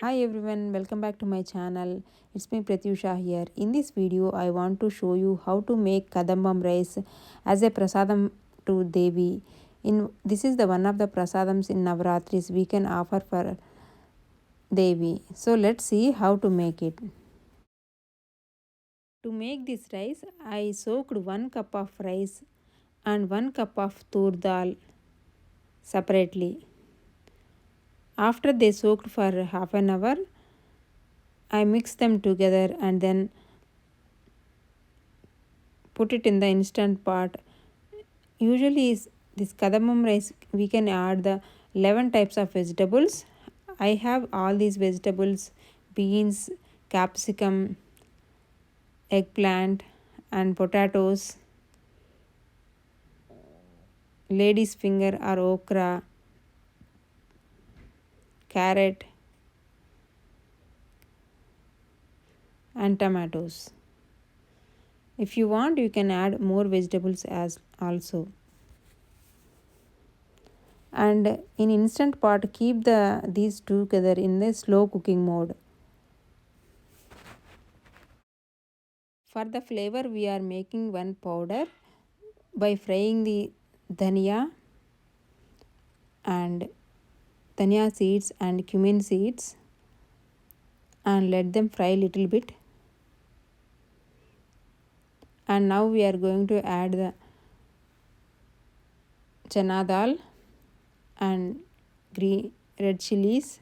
Hi everyone, welcome back to my channel. It's me Pratyusha here. In this video, I want to show you how to make Kadambam rice as a prasadam to Devi. This is the one of the prasadams in Navratris we can offer for Devi. So let's see how to make it. To make this rice, I soaked 1 cup of rice and 1 cup of tur dal separately. After they soaked for half an hour, I mix them together and then put it in the instant pot. Usually this kadambam rice we can add the 11 types of vegetables. I have all these vegetables: beans, capsicum, eggplant and potatoes, lady's finger or okra, carrot and tomatoes. If you want, you can add more vegetables as also. And in instant pot, keep these together in the slow cooking mode. For the flavor, we are making one powder by frying the dhania and dhania seeds and cumin seeds and let them fry little bit. And now we are going to add the chana dal and green red chilies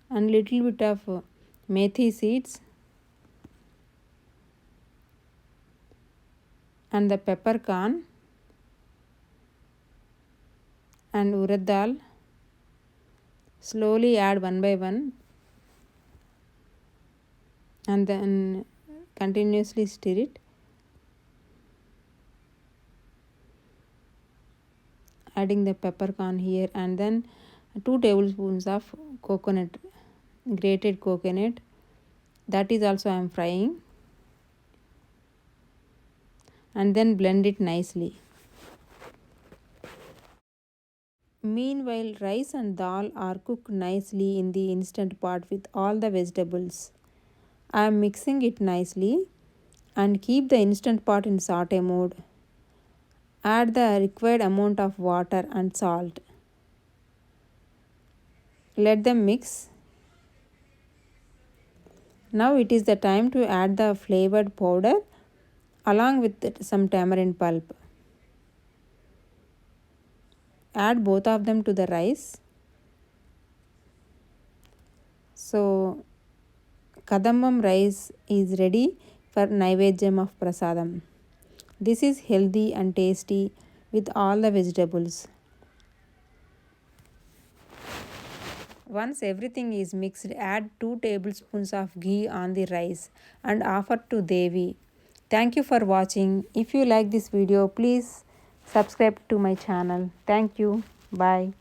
and little bit of methi seeds and the peppercorn and urad dal. Slowly add one by one and then continuously stir it. Adding the peppercorn here and then 2 tablespoons of coconut, grated coconut, that is also I am frying, and then blend it nicely. Meanwhile, rice and dal are cooked nicely in the instant pot with all the vegetables. I am mixing it nicely and keep the instant pot in saute mode. Add the required amount of water and salt. Let them mix. Now it is the time to add the flavored powder along with some tamarind pulp. Add both of them to the rice. So kadambam rice is ready for naivedyam of prasadam. This is healthy and tasty with all the vegetables. Once everything is mixed, add 2 tablespoons of ghee on the rice and offer to Devi. Thank you for watching. If you like this video, please subscribe to my channel. Thank you. Bye.